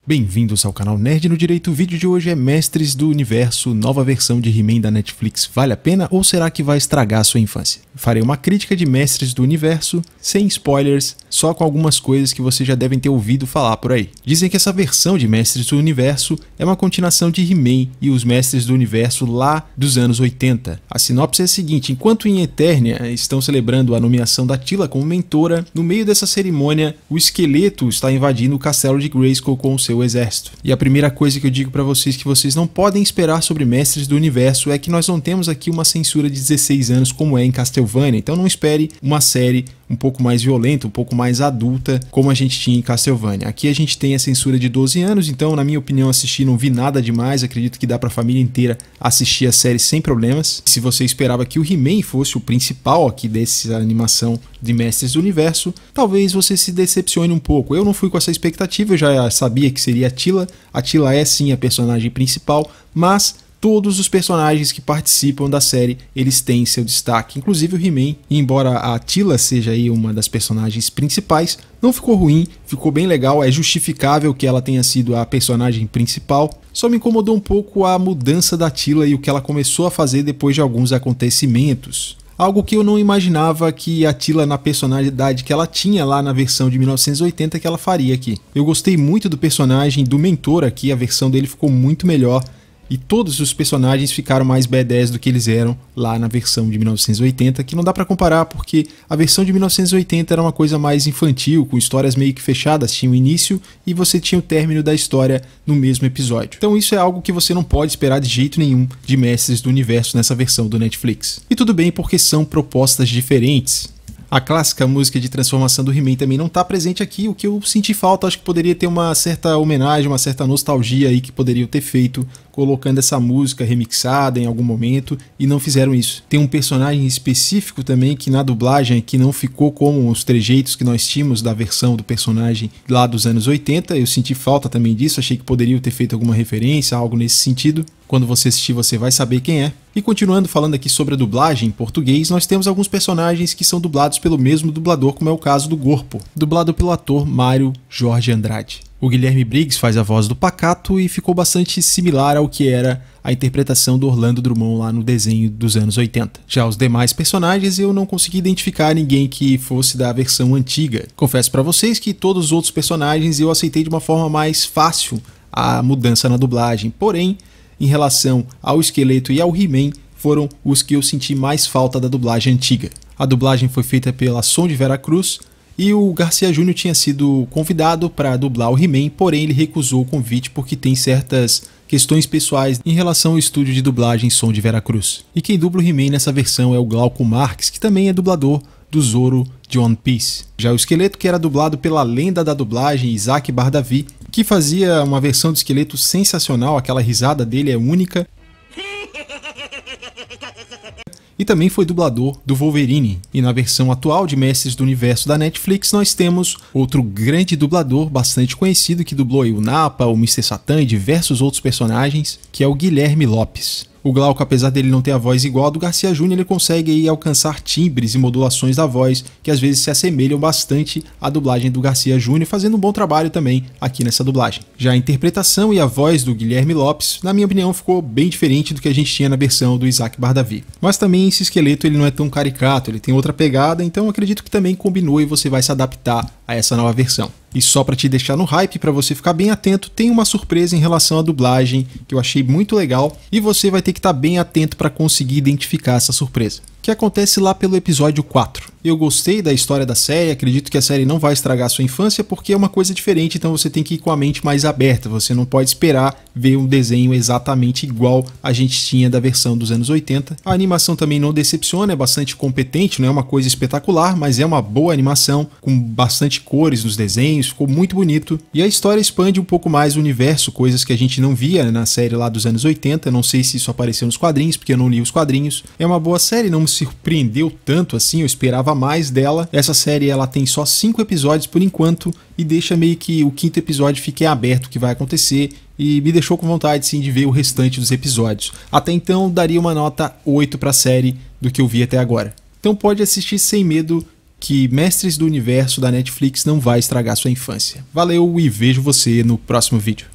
Bem-vindos ao canal Nerd no Direito. O vídeo de hoje é Mestres do Universo, nova versão de He-Man da Netflix. Vale a pena ou será que vai estragar a sua infância? Farei uma crítica de Mestres do Universo, sem spoilers, só com algumas coisas que vocês já devem ter ouvido falar por aí. Dizem que essa versão de Mestres do Universo é uma continuação de He-Man e os Mestres do Universo lá dos anos 80. A sinopse é a seguinte: enquanto em Eternia estão celebrando a nomeação da Teela como mentora, no meio dessa cerimônia, o Esqueleto está invadindo o castelo de Grayskull com o seu exército. E a primeira coisa que eu digo pra vocês que vocês não podem esperar sobre Mestres do Universo é que nós não temos aqui uma censura de 16 anos como é em Castlevania, então não espere uma série um pouco mais violenta, um pouco mais adulta, como a gente tinha em Castlevania. Aqui a gente tem a censura de 12 anos, então na minha opinião assistir não vi nada demais, acredito que dá pra família inteira assistir a série sem problemas. Se você esperava que o He-Man fosse o principal aqui dessa animação de Mestres do Universo, talvez você se decepcione um pouco. Eu não fui com essa expectativa, eu já sabia que seria a Teela. A Teela é sim a personagem principal, mas todos os personagens que participam da série, eles têm seu destaque, inclusive o He-Man. Embora a Teela seja aí uma das personagens principais, não ficou ruim, ficou bem legal, é justificável que ela tenha sido a personagem principal. Só me incomodou um pouco a mudança da Teela e o que ela começou a fazer depois de alguns acontecimentos. Algo que eu não imaginava que a Teela, na personalidade que ela tinha lá na versão de 1980, que ela faria aqui. Eu gostei muito do personagem do mentor aqui, a versão dele ficou muito melhor. E todos os personagens ficaram mais badass do que eles eram lá na versão de 1980, que não dá pra comparar porque a versão de 1980 era uma coisa mais infantil, com histórias meio que fechadas, tinha o início e você tinha o término da história no mesmo episódio. Então isso é algo que você não pode esperar de jeito nenhum de Mestres do Universo nessa versão do Netflix. E tudo bem porque são propostas diferentes. A clássica música de transformação do He-Man também não está presente aqui, o que eu senti falta. Acho que poderia ter uma certa homenagem, uma certa nostalgia aí que poderiam ter feito, colocando essa música remixada em algum momento, e não fizeram isso. Tem um personagem específico também que na dublagem que não ficou como os trejeitos que nós tínhamos da versão do personagem lá dos anos 80, eu senti falta também disso, achei que poderiam ter feito alguma referência, algo nesse sentido. Quando você assistir você vai saber quem é. E continuando falando aqui sobre a dublagem em português, nós temos alguns personagens que são dublados pelo mesmo dublador, como é o caso do Gorpo, dublado pelo ator Mário Jorge Andrade. O Guilherme Briggs faz a voz do Pacato e ficou bastante similar ao que era a interpretação do Orlando Drummond lá no desenho dos anos 80. Já os demais personagens eu não consegui identificar ninguém que fosse da versão antiga. Confesso pra vocês que todos os outros personagens eu aceitei de uma forma mais fácil a mudança na dublagem, porém, em relação ao Esqueleto e ao He-Man, foram os que eu senti mais falta da dublagem antiga. A dublagem foi feita pela Som de Vera Cruz e o Garcia Júnior tinha sido convidado para dublar o He-Man, porém ele recusou o convite porque tem certas questões pessoais em relação ao estúdio de dublagem Som de Vera Cruz. E quem dubla o He-Man nessa versão é o Glauco Marques, que também é dublador do Zoro de One Piece. Já o Esqueleto, que era dublado pela lenda da dublagem Isaac Bardavi, que fazia uma versão do Esqueleto sensacional, aquela risada dele é única. E também foi dublador do Wolverine. E na versão atual de Mestres do Universo da Netflix nós temos outro grande dublador bastante conhecido que dublou aí o Nappa, o Mr. Satan e diversos outros personagens, que é o Guilherme Lopes. O Glauco, apesar dele não ter a voz igual a do Garcia Júnior, ele consegue aí alcançar timbres e modulações da voz que às vezes se assemelham bastante à dublagem do Garcia Júnior, fazendo um bom trabalho também aqui nessa dublagem. Já a interpretação e a voz do Guilherme Lopes, na minha opinião, ficou bem diferente do que a gente tinha na versão do Isaac Bardavi. Mas também esse Esqueleto ele não é tão caricato, ele tem outra pegada, então acredito que também combinou e você vai se adaptar a essa nova versão. E só para te deixar no hype, para você ficar bem atento, tem uma surpresa em relação à dublagem que eu achei muito legal e você vai ter que estar bem atento para conseguir identificar essa surpresa, que acontece lá pelo episódio 4. Eu gostei da história da série, acredito que a série não vai estragar a sua infância porque é uma coisa diferente, então você tem que ir com a mente mais aberta, você não pode esperar ver um desenho exatamente igual a gente tinha da versão dos anos 80. A animação também não decepciona, é bastante competente, não é uma coisa espetacular, mas é uma boa animação, com bastante cores nos desenhos, ficou muito bonito. E a história expande um pouco mais o universo, coisas que a gente não via na série lá dos anos 80, não sei se isso apareceu nos quadrinhos, porque eu não li os quadrinhos. É uma boa série, não me surpreendeu tanto assim, eu esperava mais dela. Essa série ela tem só 5 episódios por enquanto e deixa meio que o 5º episódio fique aberto o que vai acontecer e me deixou com vontade sim de ver o restante dos episódios. Até então daria uma nota 8 para a série do que eu vi até agora. Então pode assistir sem medo que Mestres do Universo da Netflix não vai estragar sua infância. Valeu e vejo você no próximo vídeo.